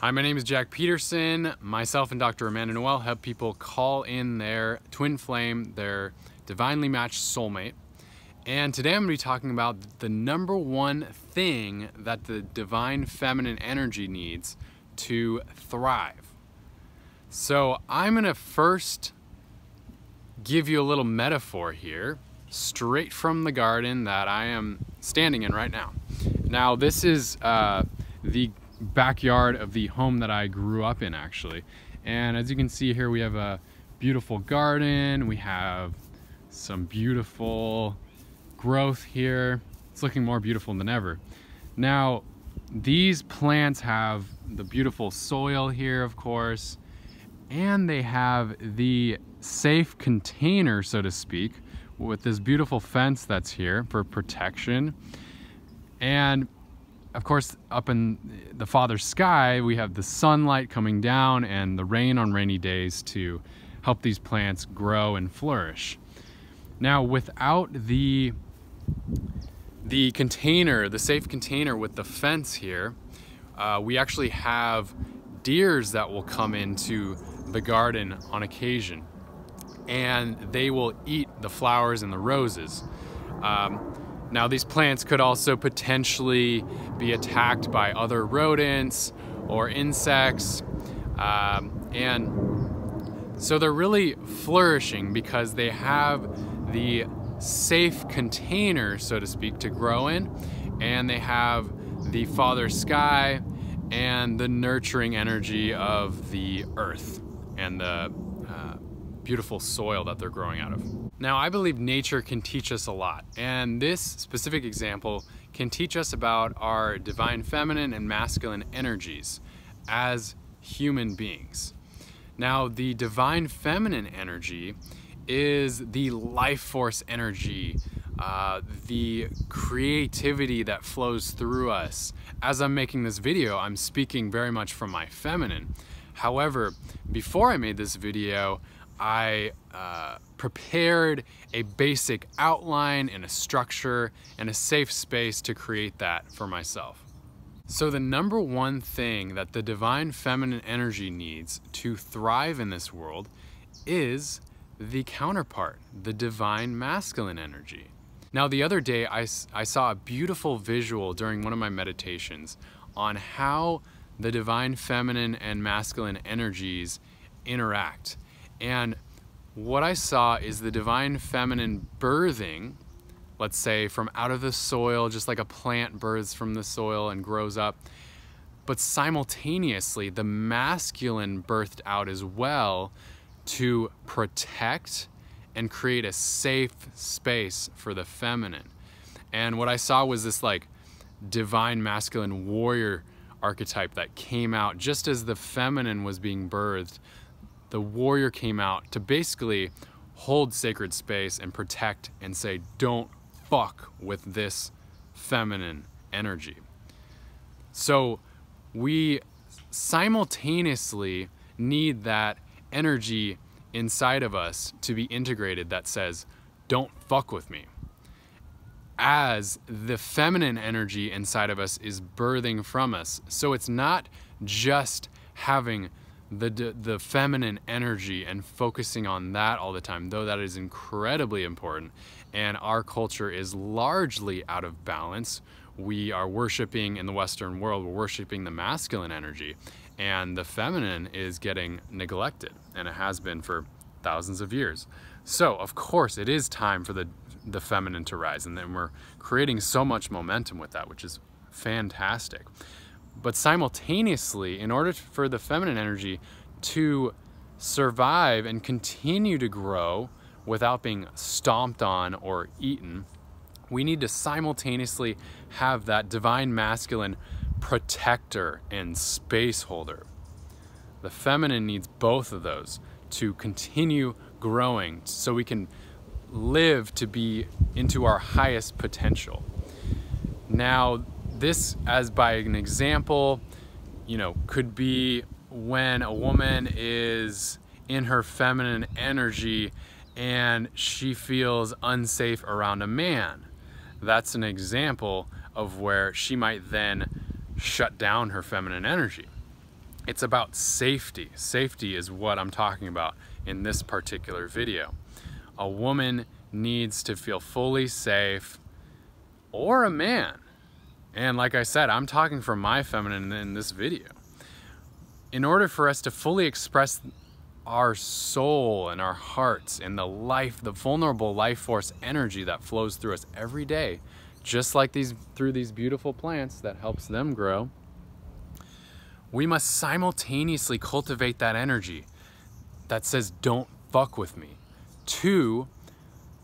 Hi, my name is Jack Peterson. Myself and Dr. Amanda Noelle help people call in their twin flame, their divinely matched soulmate. And today I'm going to be talking about the number one thing that the divine feminine energy needs to thrive. So I'm going to first give you a little metaphor here, straight from the garden that I am standing in right now. Now this is the backyard of the home that I grew up in, actually. And as you can see here, we have a beautiful garden. We have some beautiful growth here. It's looking more beautiful than ever. Now, these plants have the beautiful soil here, of course, and they have the safe container, so to speak, with this beautiful fence that's here for protection. And of course, up in the farther sky, we have the sunlight coming down and the rain on rainy days to help these plants grow and flourish. Now, without the container, the safe container with the fence here, we actually have deers that will come into the garden on occasion, and they will eat the flowers and the roses. Now, these plants could also potentially be attacked by other rodents or insects, and so they're really flourishing because they have the safe container, so to speak, to grow in, and they have the father sky and the nurturing energy of the earth and the beautiful soil that they're growing out of. Now, I believe nature can teach us a lot, and this specific example can teach us about our divine feminine and masculine energies as human beings. Now, the divine feminine energy is the life force energy, the creativity that flows through us. As I'm making this video, I'm speaking very much from my feminine. However, before I made this video, I prepared a basic outline and a structure and a safe space to create that for myself. So the number one thing that the divine feminine energy needs to thrive in this world is the counterpart, the divine masculine energy. Now, the other day I saw a beautiful visual during one of my meditations on how the divine feminine and masculine energies interact. And what I saw is the divine feminine birthing, let's say from out of the soil, just like a plant births from the soil and grows up, but simultaneously the masculine birthed out as well to protect and create a safe space for the feminine. And what I saw was this like divine masculine warrior archetype that came out just as the feminine was being birthed. The warrior came out to basically hold sacred space and protect and say, don't fuck with this feminine energy. So we simultaneously need that energy inside of us to be integrated that says, don't fuck with me, as the feminine energy inside of us is birthing from us. So it's not just having the feminine energy and focusing on that all the time, though that is incredibly important, and our culture is largely out of balance. We are worshiping, in the Western world, we're worshiping the masculine energy, and the feminine is getting neglected, and it has been for thousands of years. So of course it is time for the feminine to rise, and then we're creating so much momentum with that, which is fantastic. But simultaneously, in order for the feminine energy to survive and continue to grow without being stomped on or eaten, we need to simultaneously have that divine masculine protector and space holder. The feminine needs both of those to continue growing so we can live to be into our highest potential. Now, this, as by an example, could be when a woman is in her feminine energy and she feels unsafe around a man. That's an example of where she might then shut down her feminine energy. It's about safety. Safety is what I'm talking about in this particular video. A woman needs to feel fully safe, or a man. And like I said, I'm talking from my feminine in this video. In order for us to fully express our soul and our hearts and the vulnerable life force energy that flows through us every day, just like through these beautiful plants that helps them grow, we must simultaneously cultivate that energy that says, don't fuck with me, to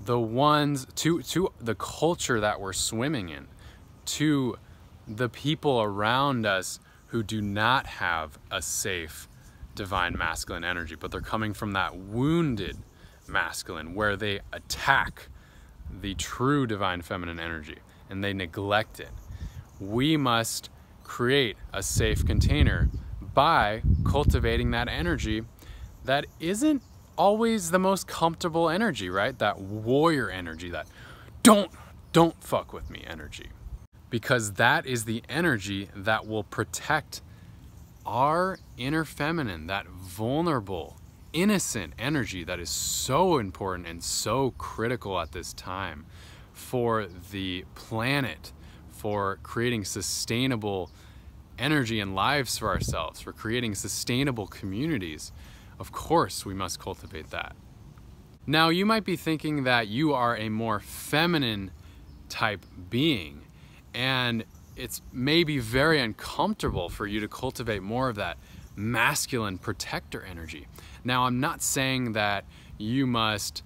the culture that we're swimming in, to the people around us who do not have a safe divine masculine energy, but they're coming from that wounded masculine where they attack the true divine feminine energy and they neglect it. We must create a safe container by cultivating that energy that isn't always the most comfortable energy, right? That warrior energy, that don't fuck with me energy. Because that is the energy that will protect our inner feminine, that vulnerable, innocent energy that is so important and so critical at this time for the planet, for creating sustainable energy and lives for ourselves, for creating sustainable communities. Of course, we must cultivate that. Now, you might be thinking that you are a more feminine type being, and it's maybe very uncomfortable for you to cultivate more of that masculine protector energy. Now, I'm not saying that you must,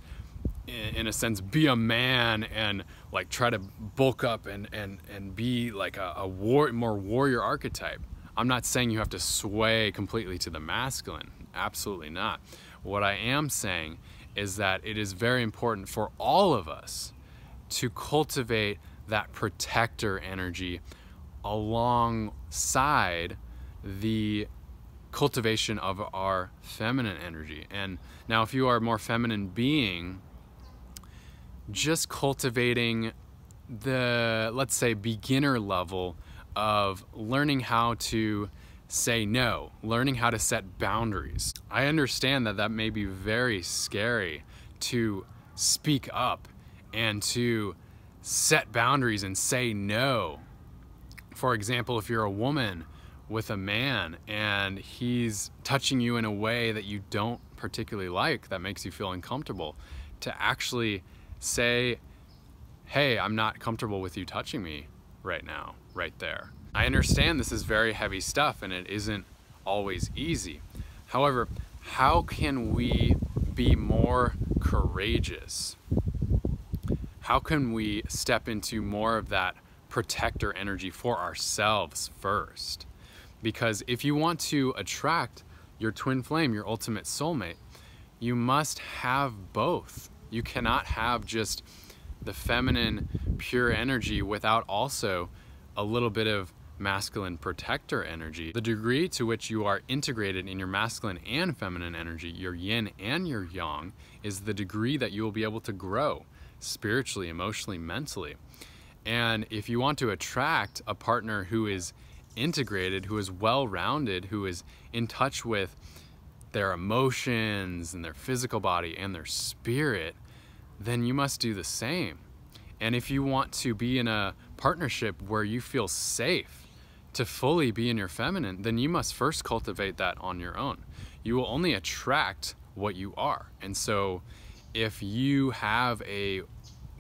in a sense, be a man and like try to bulk up and be like more warrior archetype. I'm not saying you have to sway completely to the masculine. Absolutely not. What I am saying is that it is very important for all of us to cultivate that protector energy alongside the cultivation of our feminine energy. And now, if you are a more feminine being, just cultivating the, let's say, beginner level of learning how to say no, learning how to set boundaries. I understand that that may be very scary to speak up and to set boundaries and say no. For example, if you're a woman with a man and he's touching you in a way that you don't particularly like, that makes you feel uncomfortable, to actually say, hey, I'm not comfortable with you touching me right now, right there. I understand this is very heavy stuff and it isn't always easy. However, how can we be more courageous? How can we step into more of that protector energy for ourselves first? Because if you want to attract your twin flame, your ultimate soulmate, you must have both. You cannot have just the feminine pure energy without also a little bit of masculine protector energy. The degree to which you are integrated in your masculine and feminine energy, your yin and your yang, is the degree that you will be able to grow spiritually, emotionally, mentally. And if you want to attract a partner who is integrated, who is well-rounded, who is in touch with their emotions and their physical body and their spirit, then you must do the same. And if you want to be in a partnership where you feel safe to fully be in your feminine, then you must first cultivate that on your own. You will only attract what you are. And so if you have a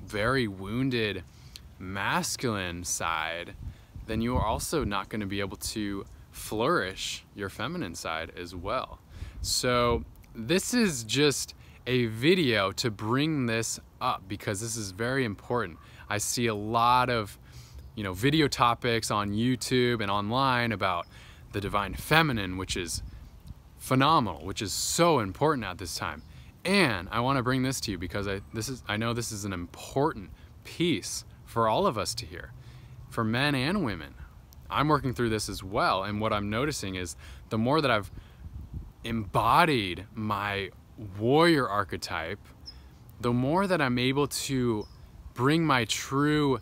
very wounded masculine side, then you are also not going to be able to flourish your feminine side as well. So this is just a video to bring this up because this is very important. I see a lot of video topics on YouTube and online about the divine feminine, which is phenomenal, which is so important at this time. And I want to bring this to you because I know this is an important piece for all of us to hear, for men and women. I'm working through this as well, and what I'm noticing is the more that I've embodied my warrior archetype, the more that I'm able to bring my true,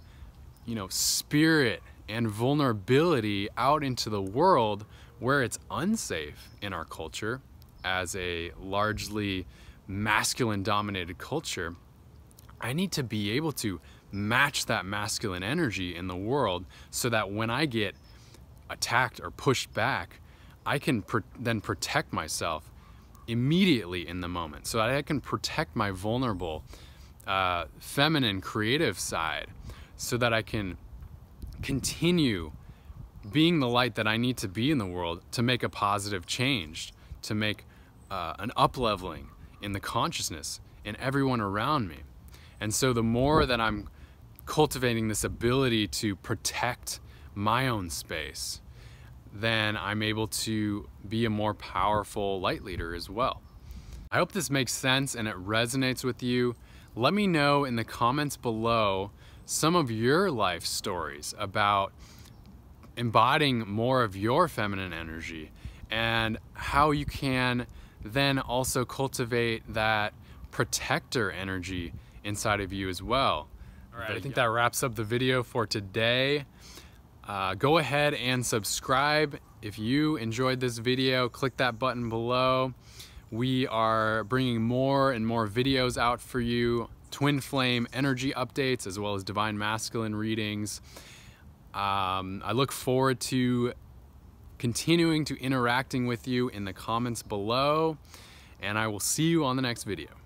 spirit and vulnerability out into the world where it's unsafe in our culture, as a largely masculine dominated culture, I need to be able to match that masculine energy in the world so that when I get attacked or pushed back, I can then protect myself immediately in the moment, so that I can protect my vulnerable, feminine, creative side, so that I can continue being the light that I need to be in the world to make a positive change, to make an up-leveling in the consciousness in everyone around me. And so the more that I'm cultivating this ability to protect my own space, then I'm able to be a more powerful light leader as well. I hope this makes sense and it resonates with you. Let me know in the comments below some of your life stories about embodying more of your feminine energy and how you can then also cultivate that protector energy inside of you as well. All right, I think that wraps up the video for today. Go ahead and subscribe if you enjoyed this video. Click that button below. We are bringing more and more videos out for you, twin flame energy updates as well as divine masculine readings. I look forward to continuing to interacting with you in the comments below, and I will see you on the next video.